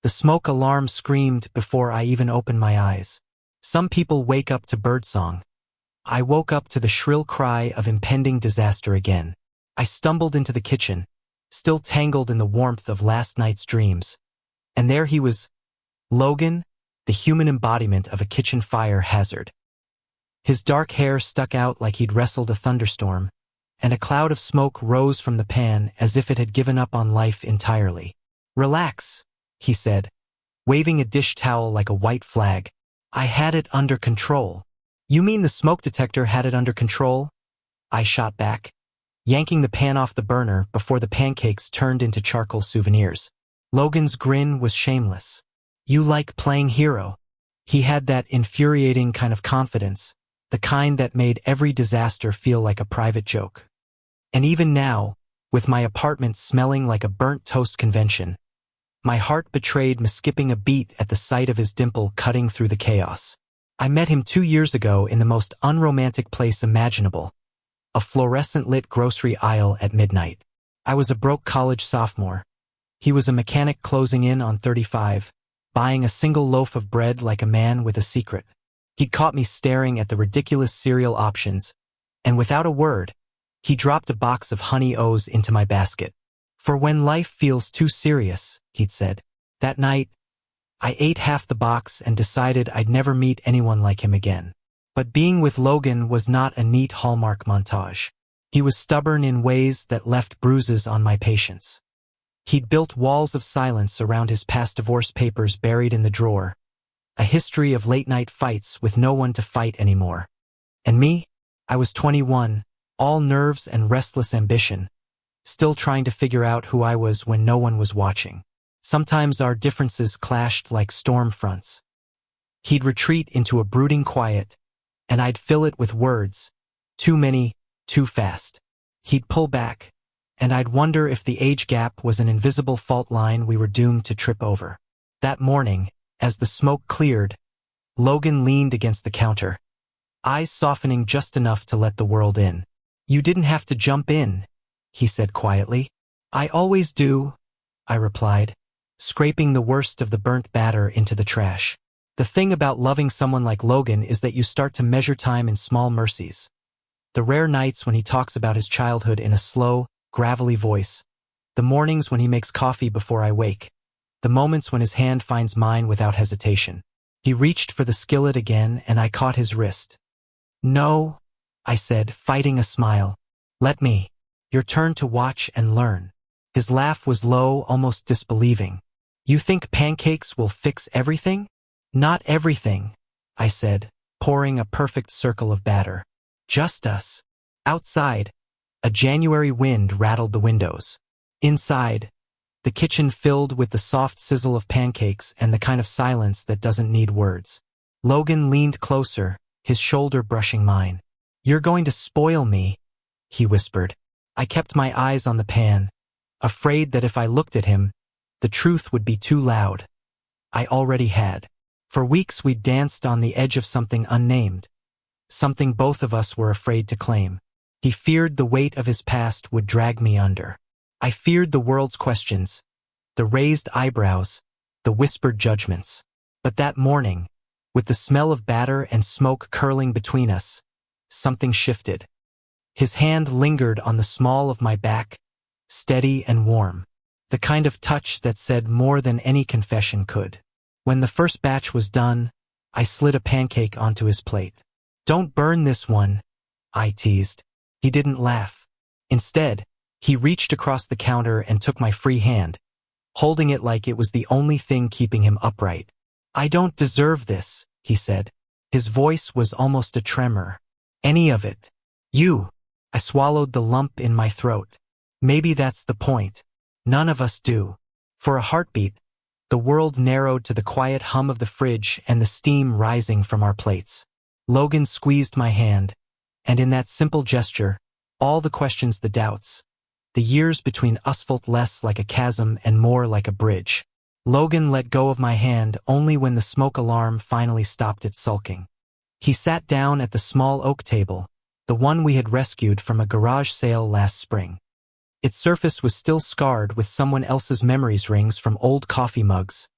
The smoke alarm screamed before I even opened my eyes. Some people wake up to birdsong. I woke up to the shrill cry of impending disaster again. I stumbled into the kitchen, still tangled in the warmth of last night's dreams. And there he was, Logan, the human embodiment of a kitchen fire hazard. His dark hair stuck out like he'd wrestled a thunderstorm, and a cloud of smoke rose from the pan as if it had given up on life entirely. "Relax," he said, waving a dish towel like a white flag. "I had it under control." "You mean the smoke detector had it under control?" I shot back, yanking the pan off the burner before the pancakes turned into charcoal souvenirs. Logan's grin was shameless. "You like playing hero." He had that infuriating kind of confidence, the kind that made every disaster feel like a private joke. And even now, with my apartment smelling like a burnt toast convention, my heart betrayed me, skipping a beat at the sight of his dimple cutting through the chaos. I met him 2 years ago in the most unromantic place imaginable, a fluorescent-lit grocery aisle at midnight. I was a broke college sophomore. He was a mechanic closing in on 35, buying a single loaf of bread like a man with a secret. He'd caught me staring at the ridiculous cereal options, and without a word, he dropped a box of Honey O's into my basket. "For when life feels too serious," he'd said. That night, I ate half the box and decided I'd never meet anyone like him again. But being with Logan was not a neat Hallmark montage. He was stubborn in ways that left bruises on my patience. He'd built walls of silence around his past divorce papers buried in the drawer, a history of late-night fights with no one to fight anymore. And me? I was 21, all nerves and restless ambition, still trying to figure out who I was when no one was watching. Sometimes our differences clashed like storm fronts. He'd retreat into a brooding quiet, and I'd fill it with words, too many, too fast. He'd pull back, and I'd wonder if the age gap was an invisible fault line we were doomed to trip over. That morning, as the smoke cleared, Logan leaned against the counter, eyes softening just enough to let the world in. "You didn't have to jump in," he said quietly. "I always do," I replied, scraping the worst of the burnt batter into the trash. The thing about loving someone like Logan is that you start to measure time in small mercies. The rare nights when he talks about his childhood in a slow, gravelly voice, the mornings when he makes coffee before I wake, the moments when his hand finds mine without hesitation. He reached for the skillet again and I caught his wrist. "No," I said, fighting a smile. "Let me. Your turn to watch and learn." His laugh was low, almost disbelieving. "You think pancakes will fix everything?" "Not everything," I said, pouring a perfect circle of batter. "Just us." Outside, a January wind rattled the windows. Inside, the kitchen filled with the soft sizzle of pancakes and the kind of silence that doesn't need words. Logan leaned closer, his shoulder brushing mine. "You're going to spoil me," he whispered. I kept my eyes on the pan, afraid that if I looked at him, the truth would be too loud. I already had. For weeks we'd danced on the edge of something unnamed, something both of us were afraid to claim. He feared the weight of his past would drag me under. I feared the world's questions, the raised eyebrows, the whispered judgments. But that morning, with the smell of batter and smoke curling between us, something shifted. His hand lingered on the small of my back, steady and warm, the kind of touch that said more than any confession could. When the first batch was done, I slid a pancake onto his plate. "Don't burn this one," I teased. He didn't laugh. Instead, he reached across the counter and took my free hand, holding it like it was the only thing keeping him upright. "I don't deserve this," he said. His voice was almost a tremor. "Any of it. You." I swallowed the lump in my throat. Maybe that's the point. None of us do. For a heartbeat, the world narrowed to the quiet hum of the fridge and the steam rising from our plates. Logan squeezed my hand, and in that simple gesture, all the questions, the doubts, the years between us felt less like a chasm and more like a bridge. Logan let go of my hand only when the smoke alarm finally stopped its sulking. He sat down at the small oak table, the one we had rescued from a garage sale last spring. Its surface was still scarred with someone else's memories rings from old coffee mugs,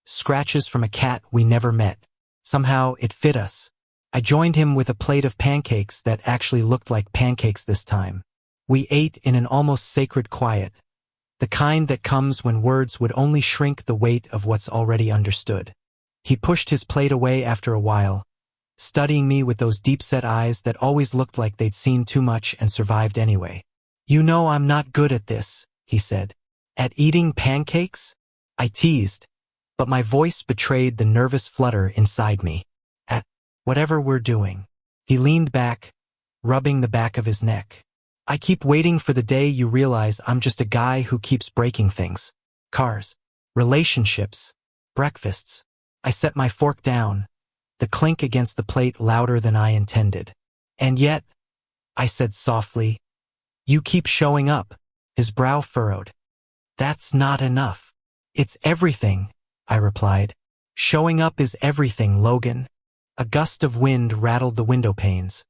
scratches from a cat we never met. Somehow, it fit us. I joined him with a plate of pancakes that actually looked like pancakes this time. We ate in an almost sacred quiet, the kind that comes when words would only shrink the weight of what's already understood. He pushed his plate away after a while, studying me with those deep-set eyes that always looked like they'd seen too much and survived anyway. "You know I'm not good at this," he said. "At eating pancakes?" I teased, but my voice betrayed the nervous flutter inside me. "At whatever we're doing." He leaned back, rubbing the back of his neck. "I keep waiting for the day you realize I'm just a guy who keeps breaking things. Cars, relationships, breakfasts." I set my fork down, the clink against the plate louder than I intended. "And yet," I said softly, "you keep showing up." His brow furrowed. "That's not enough." "It's everything," I replied. "Showing up is everything, Logan." A gust of wind rattled the window panes,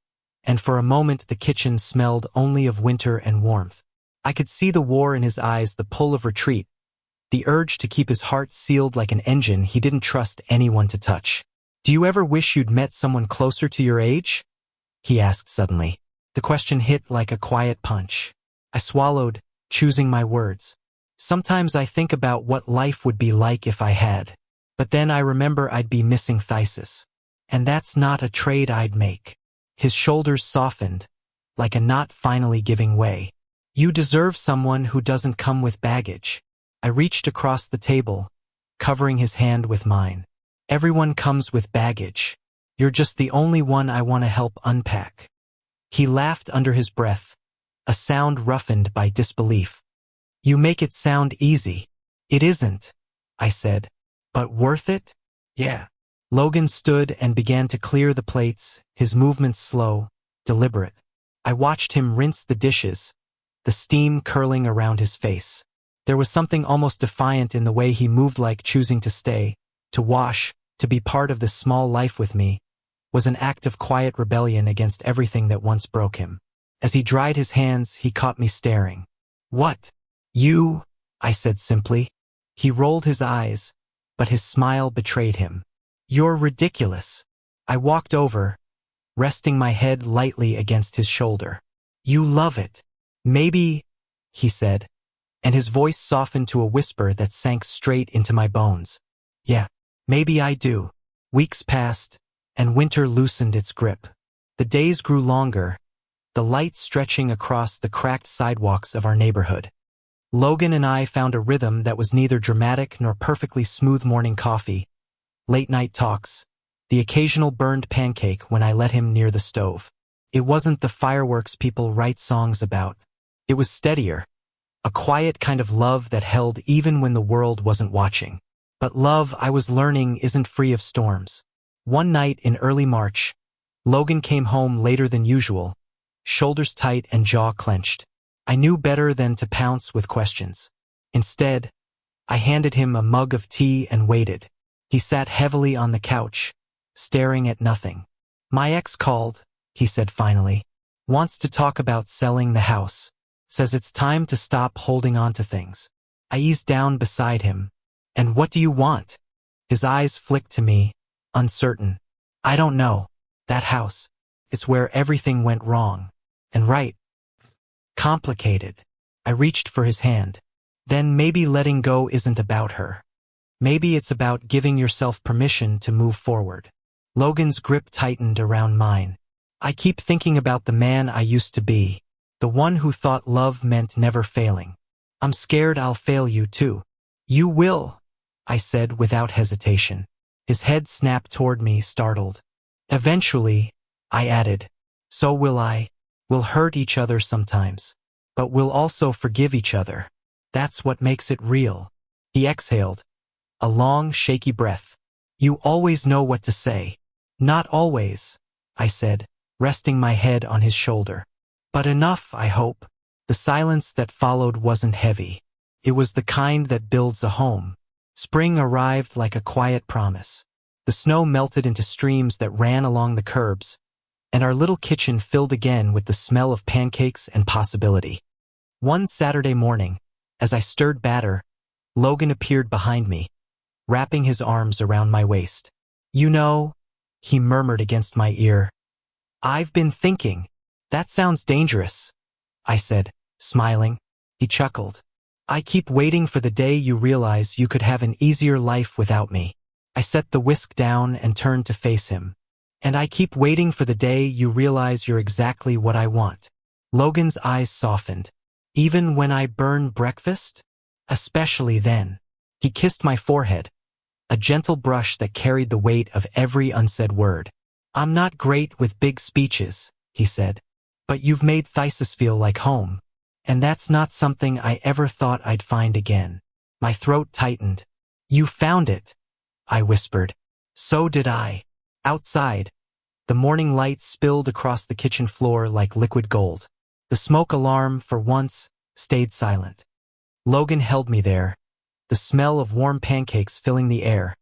and for a moment the kitchen smelled only of winter and warmth. I could see the war in his eyes, the pull of retreat, the urge to keep his heart sealed like an engine he didn't trust anyone to touch. "Do you ever wish you'd met someone closer to your age?" he asked suddenly. The question hit like a quiet punch. I swallowed, choosing my words. "Sometimes I think about what life would be like if I had. But then I remember I'd be missing Thysis. And that's not a trade I'd make." His shoulders softened, like a knot finally giving way. "You deserve someone who doesn't come with baggage." I reached across the table, covering his hand with mine. "Everyone comes with baggage. You're just the only one I want to help unpack." He laughed under his breath, a sound roughened by disbelief. "You make it sound easy." "It isn't," I said. "But worth it?" "Yeah." Logan stood and began to clear the plates, his movements slow, deliberate. I watched him rinse the dishes, the steam curling around his face. There was something almost defiant in the way he moved, like choosing to stay, to wash, to be part of this small life with me, was an act of quiet rebellion against everything that once broke him. As he dried his hands, he caught me staring. "What? You?" I said simply. He rolled his eyes, but his smile betrayed him. "You're ridiculous." I walked over, resting my head lightly against his shoulder. "You love it." "Maybe," he said, and his voice softened to a whisper that sank straight into my bones. "Yeah, maybe I do." Weeks passed, and winter loosened its grip. The days grew longer, the light stretching across the cracked sidewalks of our neighborhood. Logan and I found a rhythm that was neither dramatic nor perfectly smooth: morning coffee, late-night talks, the occasional burned pancake when I let him near the stove. It wasn't the fireworks people write songs about. It was steadier, a quiet kind of love that held even when the world wasn't watching. But love, I was learning, isn't free of storms. One night in early March, Logan came home later than usual, shoulders tight and jaw clenched. I knew better than to pounce with questions. Instead, I handed him a mug of tea and waited. He sat heavily on the couch, staring at nothing. "My ex called," he said finally. "Wants to talk about selling the house. Says it's time to stop holding on to things." I eased down beside him. "And what do you want?" His eyes flicked to me, uncertain. "I don't know. That house. It's where everything went wrong. And right. Complicated." I reached for his hand. "Then maybe letting go isn't about her. Maybe it's about giving yourself permission to move forward." Logan's grip tightened around mine. "I keep thinking about the man I used to be, the one who thought love meant never failing. I'm scared I'll fail you too." "You will," I said without hesitation. His head snapped toward me, startled. "Eventually," I added. "So will I. We'll hurt each other sometimes. But we'll also forgive each other. That's what makes it real." He exhaled, a long, shaky breath. "You always know what to say." "Not always," I said, resting my head on his shoulder. "But enough, I hope." The silence that followed wasn't heavy. It was the kind that builds a home. Spring arrived like a quiet promise. The snow melted into streams that ran along the curbs, and our little kitchen filled again with the smell of pancakes and possibility. One Saturday morning, as I stirred batter, Logan appeared behind me, wrapping his arms around my waist. "You know," he murmured against my ear, "I've been thinking." "That sounds dangerous," I said, smiling. He chuckled. "I keep waiting for the day you realize you could have an easier life without me." I set the whisk down and turned to face him. "And I keep waiting for the day you realize you're exactly what I want." Logan's eyes softened. "Even when I burn breakfast?" "Especially then." He kissed my forehead, a gentle brush that carried the weight of every unsaid word. "I'm not great with big speeches," he said, "but you've made Thysis feel like home. And that's not something I ever thought I'd find again." My throat tightened. "You found it," I whispered. "So did I." Outside, the morning light spilled across the kitchen floor like liquid gold. The smoke alarm, for once, stayed silent. Logan held me there, the smell of warm pancakes filling the air.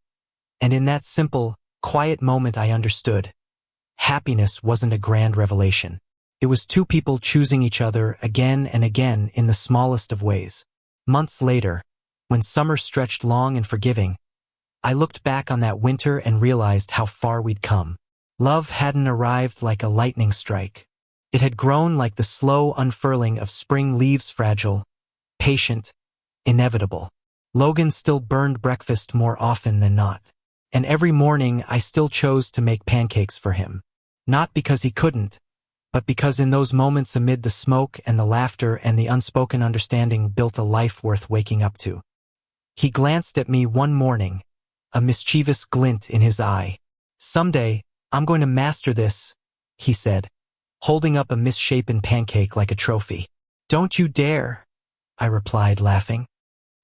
And in that simple, quiet moment I understood. Happiness wasn't a grand revelation. It was two people choosing each other again and again in the smallest of ways. Months later, when summer stretched long and forgiving, I looked back on that winter and realized how far we'd come. Love hadn't arrived like a lightning strike. It had grown like the slow unfurling of spring leaves, fragile, patient, inevitable. Logan still burned breakfast more often than not. And every morning I still chose to make pancakes for him. Not because he couldn't, but because in those moments amid the smoke and the laughter and the unspoken understanding built a life worth waking up to. He glanced at me one morning, a mischievous glint in his eye. "Someday, I'm going to master this," he said, holding up a misshapen pancake like a trophy. "Don't you dare," I replied, laughing.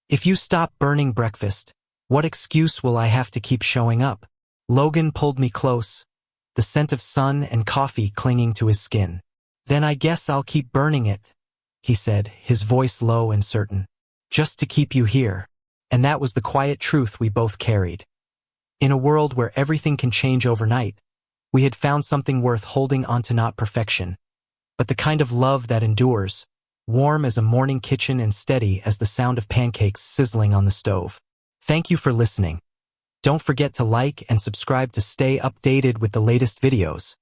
"If you stop burning breakfast, what excuse will I have to keep showing up?" Logan pulled me close, the scent of sun and coffee clinging to his skin. "Then I guess I'll keep burning it," he said, his voice low and certain. "Just to keep you here." And that was the quiet truth we both carried. In a world where everything can change overnight, we had found something worth holding onto, not perfection, but the kind of love that endures, warm as a morning kitchen and steady as the sound of pancakes sizzling on the stove. Thank you for listening. Don't forget to like and subscribe to stay updated with the latest videos.